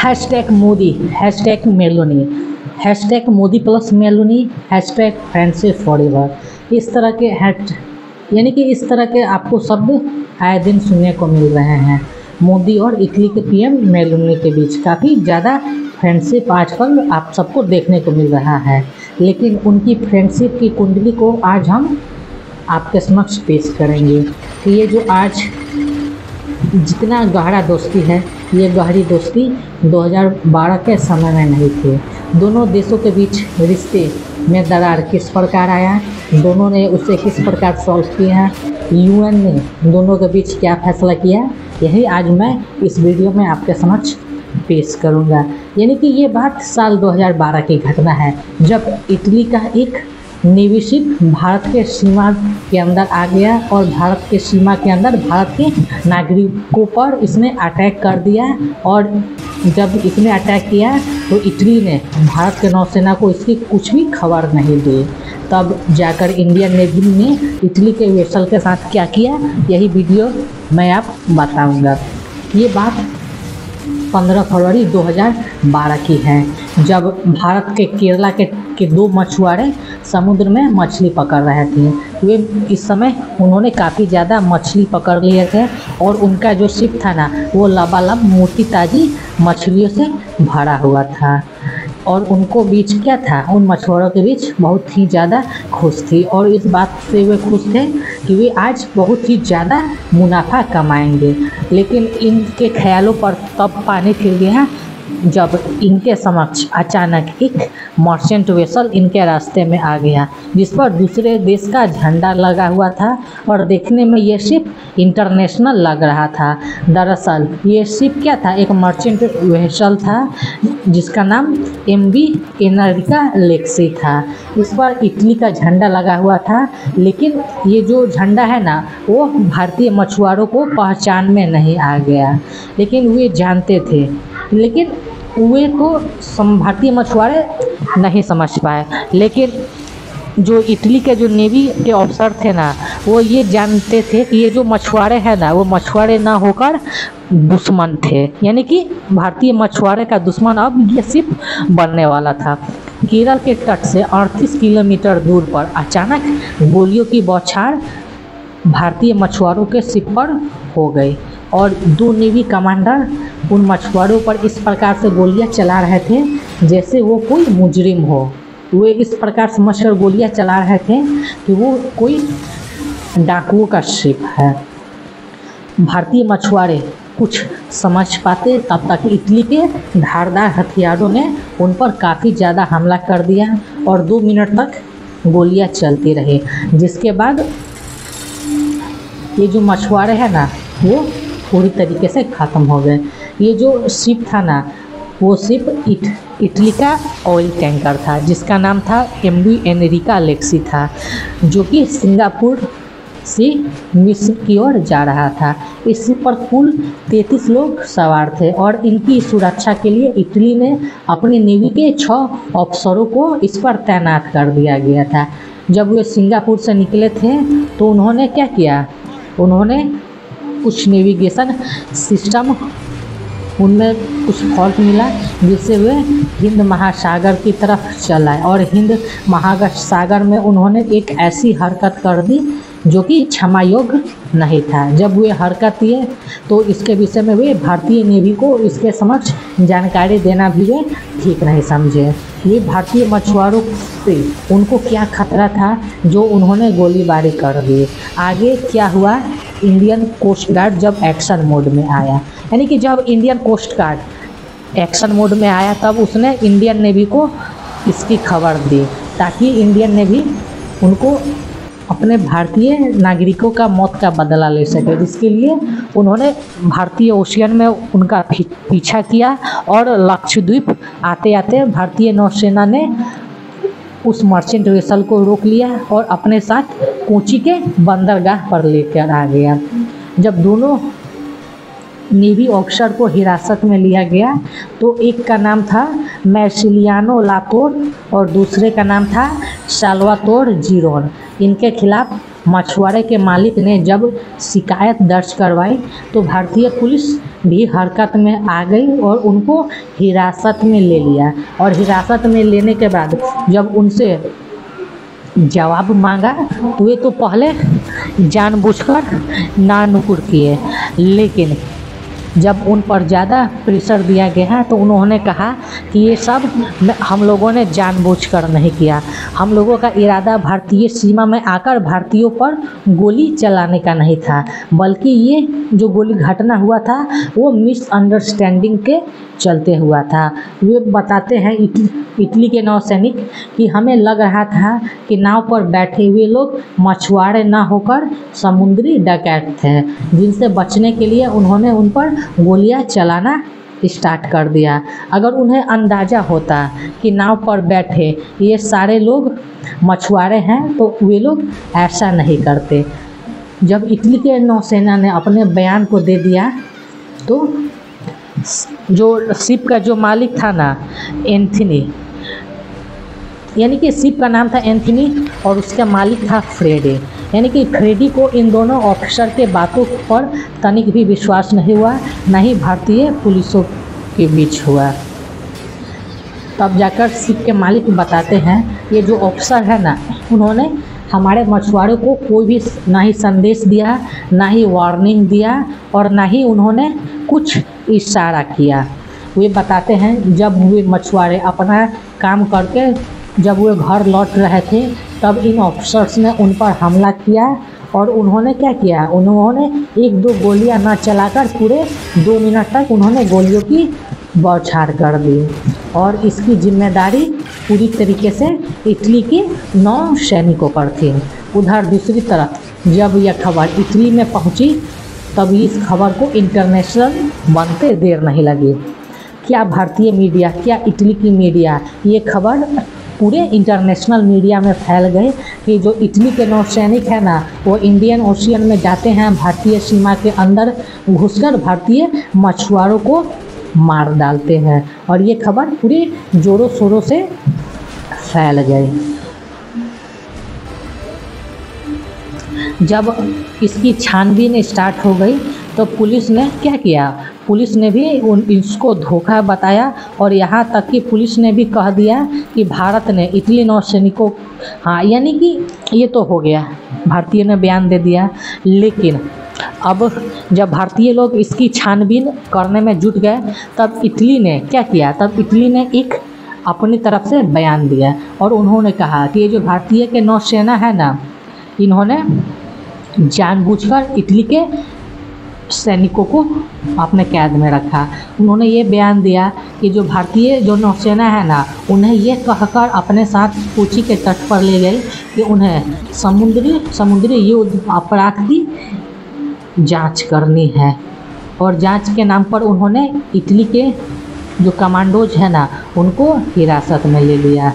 Hashtag Modi, hashtag Meloni, hashtag Modi plus Meloni, hashtag friendship forever. इस तरह के यानी कि इस तरह के आपको शब्द आए दिन सुनने को मिल रहे हैं। मोदी और इटली के पीएम मेलोनी के बीच काफ़ी ज़्यादा फ्रेंडशिप आजकल आप सबको देखने को मिल रहा है, लेकिन उनकी फ्रेंडशिप की कुंडली को आज हम आपके समक्ष पेश करेंगे कि ये जो आज जितना गहरा दोस्ती है, ये गहरी दोस्ती 2012 के समय में नहीं थी। दोनों देशों के बीच रिश्ते में दरार किस प्रकार आया, दोनों ने उसे किस प्रकार सॉल्व किया, यूएन ने दोनों के बीच क्या फैसला किया, यही आज मैं इस वीडियो में आपके समक्ष पेश करूंगा। यानी कि ये बात साल 2012 की घटना है, जब इटली का एक नेवी शिप भारत के सीमा के अंदर आ गया और भारत के सीमा के अंदर भारत के नागरिकों पर इसने अटैक कर दिया। और जब इसने अटैक किया तो इटली ने भारत के नौसेना को इसकी कुछ भी खबर नहीं दी। तब जाकर इंडियन नेवी ने इटली के वेसल के साथ क्या किया, यही वीडियो मैं आप बताऊंगा। ये बात 15 फरवरी 2012 की है, जब भारत के केरला के दो मछुआरे समुद्र में मछली पकड़ रहे थे। वे इस समय उन्होंने काफ़ी ज़्यादा मछली पकड़ लिए थे और उनका जो शिप था ना, वो लबालब मोटी ताज़ी मछलियों से भरा हुआ था। और उनको बीच क्या था, उन मछुआरों के बीच बहुत ही ज़्यादा खुश थी और इस बात से वे खुश थे कि वे आज बहुत ही ज़्यादा मुनाफा कमाएंगे। लेकिन इनके ख्यालों पर तब पानी फिर गया जब इनके समक्ष अचानक एक मर्चेंट वेसल इनके रास्ते में आ गया, जिस पर दूसरे देश का झंडा लगा हुआ था और देखने में ये शिप इंटरनेशनल लग रहा था। दरअसल ये शिप क्या था, एक मर्चेंट वेसल था जिसका नाम MV एनरिका लेक्सी था। इस पर इटली का झंडा लगा हुआ था, लेकिन ये जो झंडा है ना, वो भारतीय मछुआरों को पहचान में नहीं आ गया। लेकिन वे जानते थे, लेकिन वे तो भारतीय मछुआरे नहीं समझ पाए। लेकिन जो इटली के जो नेवी के ऑफिसर थे ना, वो ये जानते थे कि ये जो मछुआरे हैं ना, वो मछुआरे ना होकर दुश्मन थे। यानी कि भारतीय मछुआरे का दुश्मन अब ये शिप बनने वाला था। केरल के तट से 38 किलोमीटर दूर पर अचानक गोलियों की बौछार भारतीय मछुआरों के शिप पर हो गई और दो नेवी कमांडर उन मछुआरों पर इस प्रकार से गोलियां चला रहे थे जैसे वो कोई मुजरिम हो। वे इस प्रकार समझकर गोलियां चला रहे थे कि वो कोई डाकुओं का शिप है। भारतीय मछुआरे कुछ समझ पाते तब तक इटली के धारदार हथियारों ने उन पर काफ़ी ज़्यादा हमला कर दिया और 2 मिनट तक गोलियां चलती रही, जिसके बाद ये जो मछुआरे हैं ना, वो पूरी तरीके से ख़त्म हो गए। ये जो शिप था ना, वो शिप इटली का ऑयल टैंकर था जिसका नाम था MV एनरिका लेक्सी था, जो कि सिंगापुर से मिस्र की ओर जा रहा था। इस शिप पर कुल 33 लोग सवार थे और इनकी सुरक्षा के लिए इटली ने अपनी नेवी के 6 अफसरों को इस पर तैनात कर दिया गया था। जब वे सिंगापुर से निकले थे तो उन्होंने क्या किया, उन्होंने कुछ नेविगेशन सिस्टम, उनमें कुछ फॉल्ट मिला जिससे वे हिंद महासागर की तरफ चल आए और हिंद महासागर में उन्होंने एक ऐसी हरकत कर दी जो कि क्षमा योग्य नहीं था। जब वे हरकत किए तो इसके विषय में वे भारतीय नेवी को इसके समक्ष जानकारी देना भी वे ठीक नहीं समझे। ये भारतीय मछुआरों से उनको क्या खतरा था जो उन्होंने गोलीबारी कर दी। आगे क्या हुआ, इंडियन कोस्ट गार्ड जब एक्शन मोड में आया, यानी कि जब Indian coast guard action mode में आया तब उसने इंडियन नेवी को इसकी खबर दी ताकि इंडियन नेवी उनको अपने भारतीय नागरिकों का मौत का बदला ले सके, जिसके लिए उन्होंने भारतीय ओशियन में उनका पीछा किया और लक्षद्वीप आते आते भारतीय नौसेना ने उस मर्चेंट वेसल को रोक लिया और अपने साथ कोची के बंदरगाह पर लेकर आ गया। जब दोनों नेवी ऑफिसर को हिरासत में लिया गया तो एक का नाम था मैसिलियानो लातोर और दूसरे का नाम था साल्वातोर जीरोन। इनके खिलाफ मछुआरे के मालिक ने जब शिकायत दर्ज करवाई तो भारतीय पुलिस भी हरकत में आ गई और उनको हिरासत में ले लिया। और हिरासत में लेने के बाद जब उनसे जवाब मांगा तो ये तो पहले जानबूझकर ना नुकुर किए, लेकिन जब उन पर ज़्यादा प्रेशर दिया गया तो उन्होंने कहा कि ये सब हम लोगों ने जानबूझकर नहीं किया। हम लोगों का इरादा भारतीय सीमा में आकर भारतीयों पर गोली चलाने का नहीं था, बल्कि ये जो गोली घटना हुआ था वो मिसअंडरस्टैंडिंग के चलते हुआ था। वे बताते हैं इटली के नौसैनिक कि हमें लग रहा था कि नाव पर बैठे हुए लोग मछुआरे ना होकर समुद्री डकैत थे, जिनसे बचने के लिए उन्होंने उन पर गोलियां चलाना स्टार्ट कर दिया। अगर उन्हें अंदाज़ा होता कि नाव पर बैठे ये सारे लोग मछुआरे हैं तो वे लोग ऐसा नहीं करते। जब इटली के नौसेना ने अपने बयान को दे दिया तो जो शिप का जो मालिक था ना, एंथनी, यानी कि शिप का नाम था एंथनी और उसका मालिक था फ्रेडी, यानी कि फ्रेडी को इन दोनों ऑफिसर के बातों पर तनिक भी विश्वास नहीं हुआ, ना ही भारतीय पुलिसों के बीच हुआ। तब जाकर शिप के मालिक बताते हैं ये जो ऑफिसर है ना, उन्होंने हमारे मछुआरों को कोई भी ना ही संदेश दिया, ना ही वार्निंग दिया और ना ही उन्होंने कुछ इशारा किया। वे बताते हैं जब वे मछुआरे अपना काम करके जब वे घर लौट रहे थे तब इन ऑफिसर्स ने उन पर हमला किया और उन्होंने क्या किया, उन्होंने एक दो गोलियां न चलाकर पूरे 2 मिनट तक उन्होंने गोलियों की बौछार कर दी और इसकी जिम्मेदारी पूरी तरीके से इटली के 9 सैनिकों पर थी। उधर दूसरी तरफ जब यह खबर इटली में पहुंची तब इस खबर को इंटरनेशनल बनते देर नहीं लगी। क्या भारतीय मीडिया, क्या इटली की मीडिया, ये खबर पूरे इंटरनेशनल मीडिया में फैल गए कि जो इटली के नौसैनिक है ना वो इंडियन ओशियन में जाते हैं, भारतीय सीमा के अंदर घुसकर भारतीय मछुआरों को मार डालते हैं। और ये खबर पूरे जोरों शोरों से फैल गई। जब इसकी छानबीन स्टार्ट हो गई तो पुलिस ने क्या किया, पुलिस ने भी इसको धोखा बताया और यहाँ तक कि पुलिस ने भी कह दिया कि भारत ने इटली नौसैनिकों, हाँ यानी कि ये तो हो गया, भारतीय ने बयान दे दिया। लेकिन अब जब भारतीय लोग इसकी छानबीन करने में जुट गए तब इटली ने क्या किया, तब इटली ने एक अपनी तरफ से बयान दिया और उन्होंने कहा कि ये जो भारतीय के नौसेना है ना, इन्होंने जानबूझकर इटली के सैनिकों को अपने कैद में रखा। उन्होंने ये बयान दिया कि जो भारतीय जो नौसेना है ना, उन्हें ये कहकर अपने साथ कोची के तट पर ले गए कि उन्हें समुद्री युद्ध अपराध की जांच करनी है और जांच के नाम पर उन्होंने इटली के जो कमांडोज है ना उनको हिरासत में ले लिया।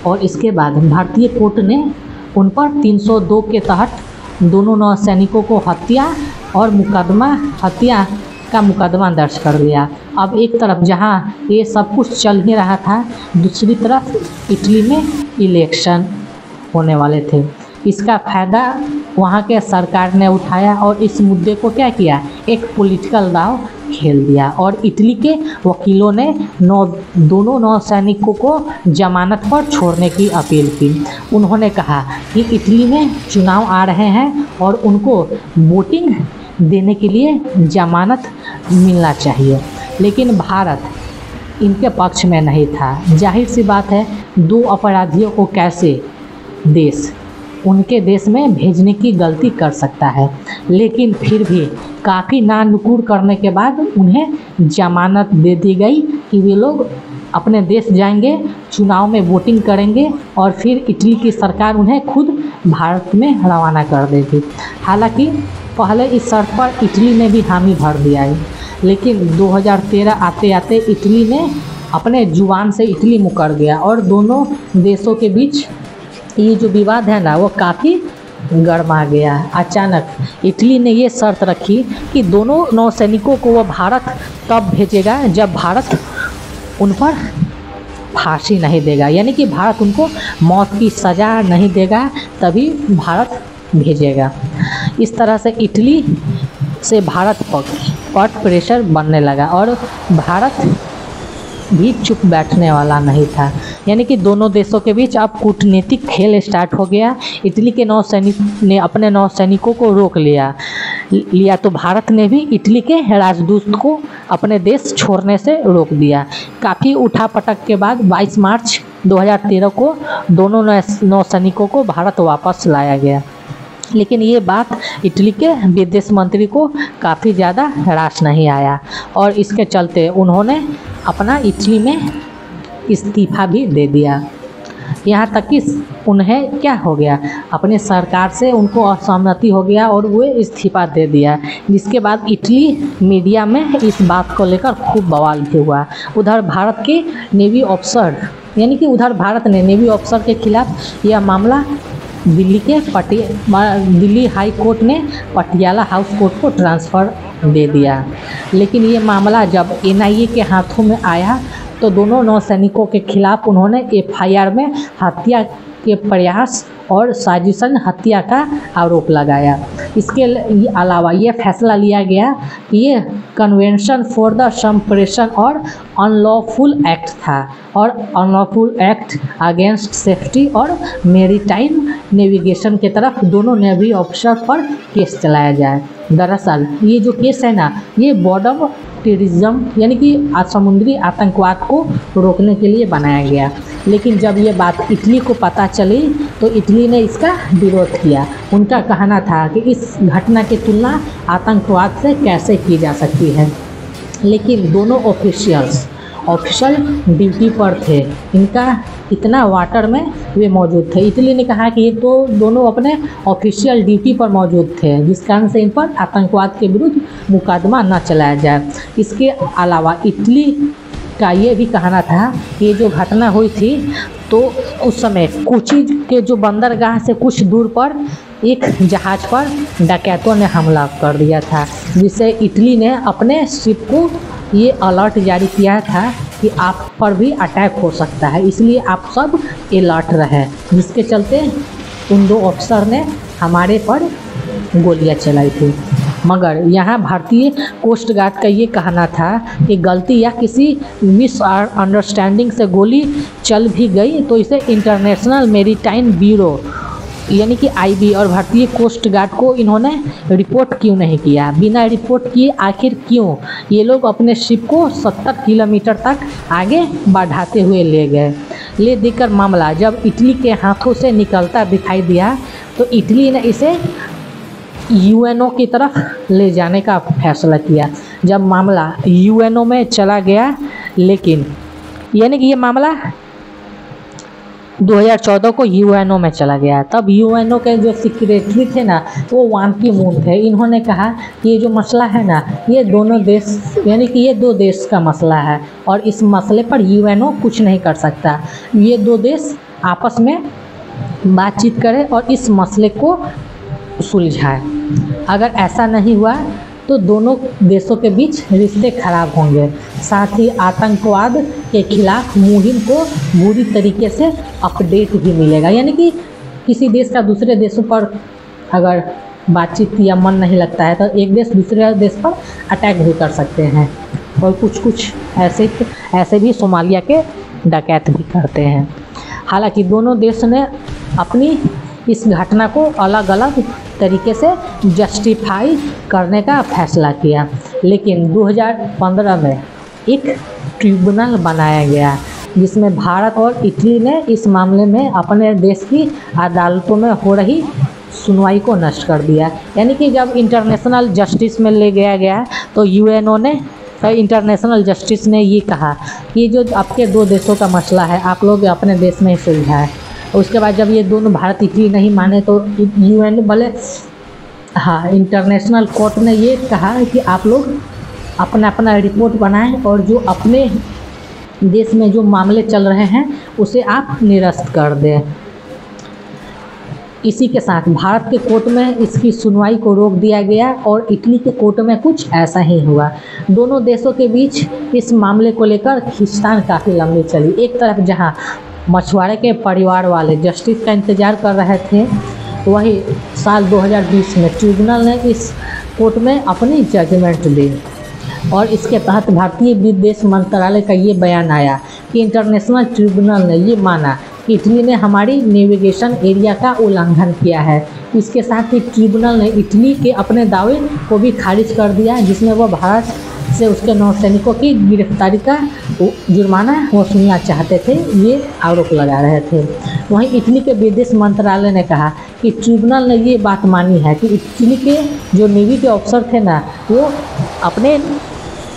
और इसके बाद भारतीय कोर्ट ने उन पर 302 के तहत दोनों नौसैनिकों को हत्या का मुकदमा दर्ज कर लिया। अब एक तरफ जहां ये सब कुछ चल ही रहा था, दूसरी तरफ इटली में इलेक्शन होने वाले थे। इसका फ़ायदा वहां के सरकार ने उठाया और इस मुद्दे को क्या किया, एक पॉलिटिकल दांव खेल दिया और इटली के वकीलों ने दोनों नौसैनिकों को जमानत पर छोड़ने की अपील की। उन्होंने कहा कि इटली में चुनाव आ रहे हैं और उनको वोटिंग देने के लिए जमानत मिलना चाहिए, लेकिन भारत इनके पक्ष में नहीं था। जाहिर सी बात है, 2 अपराधियों को कैसे देश उनके देश में भेजने की गलती कर सकता है, लेकिन फिर भी काफ़ी नानुकुर करने के बाद उन्हें जमानत दे दी गई कि वे लोग अपने देश जाएंगे, चुनाव में वोटिंग करेंगे और फिर इटली की सरकार उन्हें खुद भारत में रवाना कर देगी। हालांकि पहले इस शर्त पर इटली ने भी हामी भर दिया है, लेकिन 2013 आते आते इटली ने अपने जुबान से इटली मुकर गया और दोनों देशों के बीच ये जो विवाद है ना वो काफ़ी गर्मा गया। अचानक इटली ने ये शर्त रखी कि दोनों नौसैनिकों को वो भारत तब भेजेगा जब भारत उन पर फांसी नहीं देगा, यानी कि भारत उनको मौत की सज़ा नहीं देगा, तभी भारत भेजेगा। इस तरह से इटली से भारत पक्ष और प्रेशर बनने लगा और भारत भी चुप बैठने वाला नहीं था। यानी कि दोनों देशों के बीच अब कूटनीतिक खेल स्टार्ट हो गया। इटली के नौसैनिक ने अपने नौसैनिकों को रोक लिया तो भारत ने भी इटली के राजदूत को अपने देश छोड़ने से रोक दिया। काफ़ी उठापटक के बाद 22 मार्च 2013 को दोनों नौसैनिकों को भारत वापस लाया गया। लेकिन ये बात इटली के विदेश मंत्री को काफ़ी ज़्यादा रास नहीं आया और इसके चलते उन्होंने अपना इटली में इस्तीफ़ा भी दे दिया। यहाँ तक कि उन्हें क्या हो गया, अपने सरकार से उनको असहमति हो गया और वो इस्तीफ़ा दे दिया। जिसके बाद इटली मीडिया में इस बात को लेकर खूब बवाल भी हुआ। उधर भारत के नेवी ऑफिसर यानी कि भारत ने नेवी ऑफिसर के खिलाफ यह मामला दिल्ली हाई कोर्ट ने पटियाला हाउस कोर्ट को ट्रांसफ़र दे दिया। लेकिन ये मामला जब एनआईए के हाथों में आया तो दोनों नौसैनिकों के खिलाफ उन्होंने एफआईआर में हत्या के प्रयास और साजिशन हत्या का आरोप लगाया। इसके अलावा ये फैसला लिया गया कि ये कन्वेंशन फॉर द सप्रेशन और अनलॉफुल एक्ट था और अनलॉफुल एक्ट अगेंस्ट सेफ्टी और मेरीटाइम नेविगेशन के तरफ दोनों नेवी ऑफिसर पर केस चलाया जाए। दरअसल ये जो केस है ना, ये बॉर्डर टेररिज्म यानी कि समुद्री आतंकवाद को रोकने के लिए बनाया गया। लेकिन जब ये बात इटली को पता चली तो इटली ने इसका विरोध किया। उनका कहना था कि इस घटना की तुलना आतंकवाद से कैसे की जा सकती है। लेकिन दोनों ऑफिशियल ड्यूटी पर थे, इनका इतना वाटर में वे मौजूद थे। इटली ने कहा कि ये तो दोनों अपने ऑफिशियल ड्यूटी पर मौजूद थे, जिस कारण से इन पर आतंकवाद के विरुद्ध मुकदमा न चलाया जाए। इसके अलावा इटली का ये भी कहना था कि ये जो घटना हुई थी तो उस समय कोची के जो बंदरगाह से कुछ दूर पर एक जहाज़ पर डकैतों ने हमला कर दिया था, जिससे इटली ने अपने शिप को ये अलर्ट जारी किया था कि आप पर भी अटैक हो सकता है, इसलिए आप सब अलर्ट रहें। जिसके चलते उन दो ऑफिसर ने हमारे पर गोलियां चलाई थी। मगर यहाँ भारतीय कोस्ट गार्ड का ये कहना था कि गलती या किसी मिसअंडरस्टैंडिंग से गोली चल भी गई तो इसे इंटरनेशनल मेरीटाइम ब्यूरो यानी कि आईबी और भारतीय कोस्ट गार्ड को इन्होंने रिपोर्ट क्यों नहीं किया। बिना रिपोर्ट किए आखिर क्यों ये लोग अपने शिप को 70 किलोमीटर तक आगे बढ़ाते हुए ले देकर मामला जब इटली के हाथों से निकलता दिखाई दिया तो इटली ने इसे यूएनओ की तरफ ले जाने का फैसला किया। जब मामला यूएनओ में चला गया, लेकिन यानी कि ये मामला 2014 को यूएनओ में चला गया। तब यूएनओ के जो सेक्रेटरी थे ना, वो वान की मून थे। इन्होंने कहा कि ये जो मसला है ना, ये दोनों देश यानी कि ये दो देश का मसला है और इस मसले पर यूएनओ कुछ नहीं कर सकता। ये दो देश आपस में बातचीत करें और इस मसले को सुलझाए। अगर ऐसा नहीं हुआ तो दोनों देशों के बीच रिश्ते खराब होंगे, साथ ही आतंकवाद के खिलाफ मुहिम को बुरी तरीके से अपडेट भी मिलेगा। यानी कि किसी देश का दूसरे देशों पर अगर बातचीत या मन नहीं लगता है तो एक देश दूसरे देश पर अटैक भी कर सकते हैं और कुछ ऐसे भी सोमालिया के डकैत भी करते हैं। हालांकि दोनों देश ने अपनी इस घटना को अलग अलग तरीके से जस्टिफाई करने का फैसला किया। लेकिन 2015 में एक ट्रिब्यूनल बनाया गया जिसमें भारत और इटली ने इस मामले में अपने देश की अदालतों में हो रही सुनवाई को नष्ट कर दिया। यानी कि जब इंटरनेशनल जस्टिस में ले गया तो यूएनओ ने इंटरनेशनल जस्टिस ने ये कहा कि जो आपके दो देशों का मसला है आप लोग अपने देश में ही सुलझाएं। उसके बाद जब ये दोनों भारत इटली नहीं माने तो यूएन इंटरनेशनल कोर्ट ने ये कहा कि आप लोग अपना रिपोर्ट बनाएं और जो अपने देश में जो मामले चल रहे हैं उसे आप निरस्त कर दें। इसी के साथ भारत के कोर्ट में इसकी सुनवाई को रोक दिया गया और इटली के कोर्ट में कुछ ऐसा ही हुआ। दोनों देशों के बीच इस मामले को लेकर खींचतान काफ़ी लंबी चली। एक तरफ जहां मछुआरे के परिवार वाले जस्टिस का इंतज़ार कर रहे थे, वही साल 2020 में ट्रिब्यूनल ने इस कोर्ट में अपनी जजमेंट दी और इसके तहत भारतीय विदेश मंत्रालय का ये बयान आया कि इंटरनेशनल ट्रिब्यूनल ने ये माना कि इटली ने हमारी नेविगेशन एरिया का उल्लंघन किया है। इसके साथ ही ट्रिब्यूनल ने इटली के अपने दावे को भी खारिज कर दिया जिसमें वह भारत से उसके नौसैनिकों की गिरफ्तारी का जुर्माना वसूलना चाहते थे, ये आरोप लगा रहे थे। वहीं इटली के विदेश मंत्रालय ने कहा कि ट्रिब्यूनल ने ये बात मानी है कि इटली के जो नेवी के अफसर थे ना, वो अपने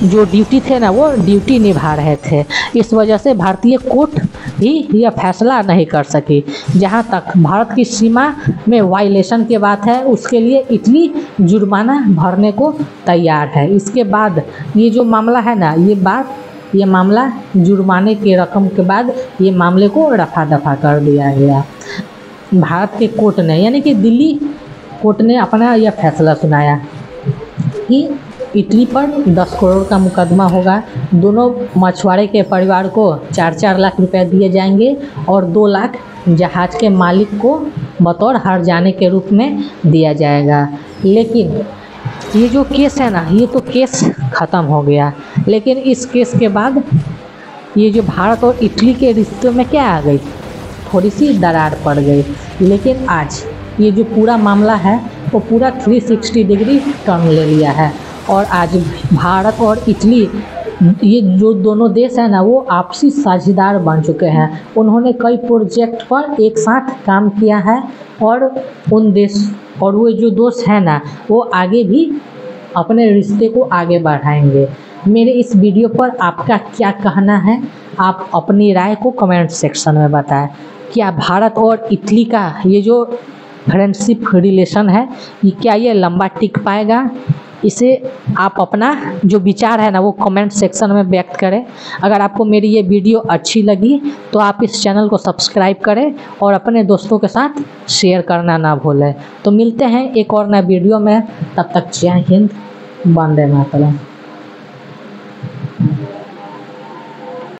जो ड्यूटी थे ना, वो ड्यूटी निभा रहे थे। इस वजह से भारतीय कोर्ट भी यह फैसला नहीं कर सकी। जहां तक भारत की सीमा में वायलेशन की बात है, उसके लिए इटली जुर्माना भरने को तैयार है। इसके बाद ये जो मामला है ना, ये मामला जुर्माने की रकम के बाद ये मामले को रफा दफा कर दिया गया। भारत के कोर्ट ने, यानी कि दिल्ली कोर्ट ने अपना यह फैसला सुनाया कि इटली पर 10 करोड़ का मुकदमा होगा। दोनों मछुआरे के परिवार को 4-4 लाख रुपए दिए जाएंगे और 2 लाख जहाज के मालिक को बतौर हार जाने के रूप में दिया जाएगा। लेकिन ये जो केस है ना, ये तो केस ख़त्म हो गया। लेकिन इस केस के बाद ये जो भारत और इटली के रिश्तों में क्या आ गई, थोड़ी सी दरार पड़ गई। लेकिन आज ये जो पूरा मामला है वो पूरा 360 डिग्री टर्न ले लिया है और आज भारत और इटली, ये जो दोनों देश हैं ना, वो आपसी साझेदार बन चुके हैं। उन्होंने कई प्रोजेक्ट पर एक साथ काम किया है और वो जो दोस्त हैं ना, वो आगे भी अपने रिश्ते को आगे बढ़ाएंगे। मेरे इस वीडियो पर आपका क्या कहना है, आप अपनी राय को कमेंट सेक्शन में बताएं। क्या भारत और इटली का ये जो फ्रेंडशिप रिलेशन है, क्या ये लंबा टिक पाएगा? इसे आप अपना जो विचार है ना, वो कमेंट सेक्शन में व्यक्त करें। अगर आपको मेरी ये वीडियो अच्छी लगी तो आप इस चैनल को सब्सक्राइब करें और अपने दोस्तों के साथ शेयर करना ना भूलें। तो मिलते हैं एक और नए वीडियो में, तब तक जय हिंद, वंदे मातरम।